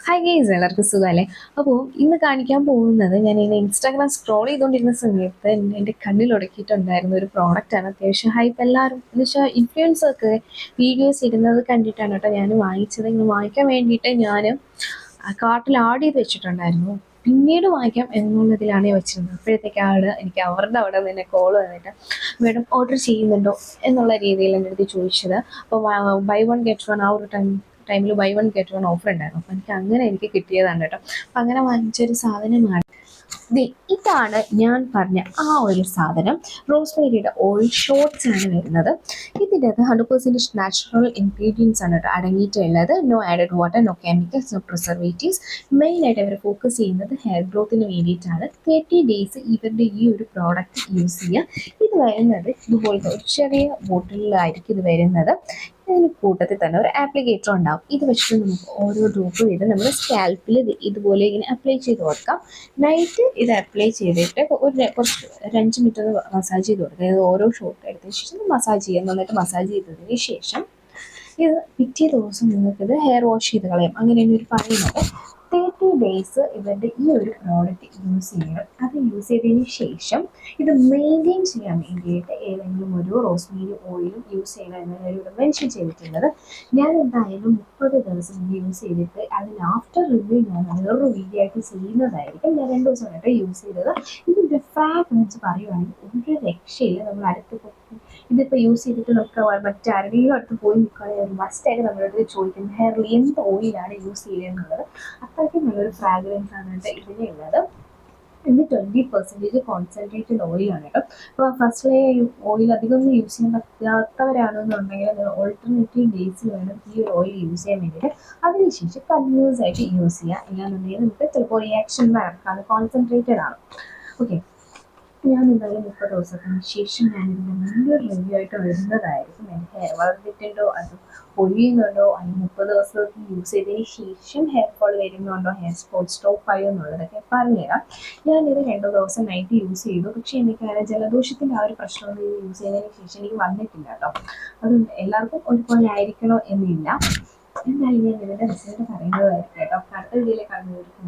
Hi guys, എല്ലാവർക്കും സുഖമല്ലേ? അപ്പോൾ ഇന്ന് കാണിക്കാൻ പോകുന്നത് ഞാനിങ്ങനെ ഇൻസ്റ്റാഗ്രാം സ്ക്രോൾ ചെയ്തുകൊണ്ടിരുന്ന സമയത്ത് എൻ്റെ കണ്ണിൽ ഉടക്കിയിട്ടുണ്ടായിരുന്ന ഒരു പ്രോഡക്റ്റാണ്. അത്യാവശ്യം ഹൈപ്പ് എല്ലാവരും എന്ന് വെച്ചാൽ ഇൻഫ്ലുവൻസൊക്കെ വീഡിയോസ് ഇടുന്നത് കണ്ടിട്ടാണ് കേട്ടോ ഞാൻ വാങ്ങിച്ചത്. ഇങ്ങനെ വാങ്ങിക്കാൻ വേണ്ടിയിട്ട് ഞാൻ കാർട്ടിൽ ആഡ് ചെയ്ത് വെച്ചിട്ടുണ്ടായിരുന്നു. പിന്നീട് വാങ്ങിക്കാം എന്നുള്ളതിലാണ് ഞാൻ വെച്ചിരുന്നത്. അപ്പോഴത്തേക്കാണ് എനിക്ക് അവരുടെ അവിടെ നിന്ന് കോൾ വന്നിട്ട് മേഡം ഓർഡർ ചെയ്യുന്നുണ്ടോ എന്നുള്ള രീതിയിൽ എൻ്റെ അടുത്ത് ചോദിച്ചത്. അപ്പോൾ ബൈ വൺ ഗെറ്റ് വൺ ആ ഒരു ടൈമിൽ buy one get one offer ഉണ്ടായിരുന്നു. അപ്പോൾ എനിക്ക് കിട്ടിയതാണ് കേട്ടോ. അപ്പം അങ്ങനെ വാങ്ങിച്ചൊരു സാധനമാണ്. ഇതാണ് ഞാൻ പറഞ്ഞ ആ ഒരു സാധനം. റോസ്മേരിയുടെ ഓയിൽ ഷോർട്ട്സ് ആണ് വരുന്നത്. ഇതിൻ്റെ അത് 100% നാച്ചുറൽ ഇൻഗ്രീഡിയൻസ് ആണ് കേട്ടോ അടങ്ങിയിട്ടുള്ളത്. No added water, no chemicals, no preservatives. മെയിനായിട്ട് അവർ ഫോക്കസ് ചെയ്യുന്നത് ഹെയർ ഗ്രോത്തിന് വേണ്ടിയിട്ടാണ്. 30 ഡേയ്സ് ഇവരുടെ ഈ ഒരു പ്രോഡക്റ്റ് യൂസ് ചെയ്യുക. ഇത് വരുന്നത് ഇതുപോലത്തെ ഒരു ചെറിയ ബോട്ടിലായിരിക്കും ഇത് വരുന്നത്. ഇതിന് കൂട്ടത്തിൽ തന്നെ ഒരു ആപ്ലിക്കേറ്റർ ഉണ്ടാവും. ഇത് വെച്ചിട്ട് നമുക്ക് ഓരോ ഡ്രോപ്പ് ചെയ്ത് നമ്മുടെ സ്കാൽപ്പിൽ ഇതുപോലെ ഇങ്ങനെ അപ്ലൈ ചെയ്ത് കൊടുക്കാം. നൈറ്റ് ഇത് അപ്ലൈ ചെയ്തിട്ട് ഒരു 5 മിനിറ്റ് ഒന്ന് മസാജ് ചെയ്ത് കൊടുക്കുക. അതായത് ഓരോ ഷോട്ട് എടുത്തതിന് ശേഷം മസാജ് ചെയ്യുക. നന്നായിട്ട് മസാജ് ചെയ്തതിന് ശേഷം ഇത് പിറ്റേ ദിവസം നിങ്ങൾക്കിത് ഹെയർ വാഷ് ചെയ്ത് കളയാം. അങ്ങനെയാണ് ഇവർ പറയുന്നത്. 30 ഡേയ്സ് ഇവരുടെ ഈ ഒരു പ്രോഡക്റ്റ് യൂസ് ചെയ്യണം. അത് യൂസ് ചെയ്തതിന് ശേഷം ഇത് മെയിൻറ്റെയിൻ ചെയ്യാൻ വേണ്ടിയിട്ട് ഏതെങ്കിലും ഒരു റോസ്മേരി ഓയിലും യൂസ് ചെയ്യണം എന്നാണ് ഇവിടെ മെൻഷൻ ചെയ്തിട്ടുള്ളത്. ഞാൻ എന്തായാലും 30 ദിവസം യൂസ് ചെയ്തിട്ട് അതിന് ആഫ്റ്റർ റിവ്യൂ ഞാൻ വേറൊരു വീഡിയോ ആയിട്ട് ചെയ്യുന്നതായിരിക്കും. ഞാൻ 2 ദിവസമായിട്ട് യൂസ് ചെയ്തത്. ഇതിൻ്റെ ഫ്രാഗ്രൻസ് പറയുവാണെങ്കിൽ ഒരു രക്ഷയില്ല. നമ്മൾ ഇതിപ്പോൾ യൂസ് ചെയ്തിട്ട് നമുക്ക് മറ്റാരുടെയും അടുത്ത് പോയി നിൽക്കുകയാണെങ്കിൽ മസ്റ്റായിട്ട് നമ്മളോട് ചോദിക്കും ഹെയറിൽ എന്ത് ഓയിലാണ് യൂസ് ചെയ്യുന്നത്. അത്രയ്ക്കും നല്ലൊരു ഫ്രാഗ്രൻസ് ആണ് കേട്ടോ ഇതിനുള്ളത്. ഇത് 20% കോൺസെൻട്രേറ്റഡ് ഓയിലാണ് കേട്ടോ. അപ്പോൾ ഫസ്റ്റ് ഓയിൽ അധികം ഒന്നും യൂസ് ചെയ്യാൻ പറ്റാത്തവരാണെന്നുണ്ടെങ്കിൽ നിങ്ങൾ ഓൾട്ടർനേറ്റീവ് ഡേയ്സിൽ വേണം ഈ ഒരു ഓയിൽ യൂസ് ചെയ്യാൻ വേണ്ടിയിട്ട്. അതിനുശേഷം കണ്ടിന്യൂസ് ആയിട്ട് യൂസ് ചെയ്യുക. ഇല്ലാന്നുണ്ടെങ്കിൽ നമുക്ക് ചിലപ്പോൾ റിയാക്ഷൻ നടക്കാതെ കോൺസെൻട്രേറ്റഡ് ആണ്. ഓക്കെ, ഞാൻ എന്തായാലും 30 ദിവസത്തിന് ശേഷം ഞാനിതിൻ്റെ നല്ലൊരു റിവ്യൂ ആയിട്ട് വരുന്നതായിരിക്കും. എൻ്റെ ഹെയർ വളർന്നിട്ടുണ്ടോ, അത് പൊഴിയുന്നുണ്ടോ, അതിന് 30 ദിവസത്തേക്ക് യൂസ് ചെയ്തതിന് ശേഷം ഹെയർ ഫോൾ വരുന്നുണ്ടോ, ഹെയർ ഫോൾ സ്റ്റോപ്പ് ആയോ എന്നുള്ളതൊക്കെ പറഞ്ഞുതരാം. ഞാനിത് 2 ദിവസം നൈറ്റ് യൂസ് ചെയ്തു. പക്ഷേ എനിക്ക് അങ്ങനെ ജലദോഷത്തിൻ്റെ ആ ഒരു പ്രശ്നമൊന്നും ഇത് യൂസ് ചെയ്തതിന് ശേഷം എനിക്ക് വന്നിട്ടില്ല കേട്ടോ. അതുകൊണ്ട് എല്ലാവർക്കും ഒരുപോലെ ആയിരിക്കണോ എന്നില്ല. എന്തായാലും ഞാൻ ഇതിൻ്റെ റിസൾട്ട് പറയുന്നതായിരിക്കും കേട്ടോ. അടുത്ത വീഡിയോയിൽ കാണുന്നവർക്ക്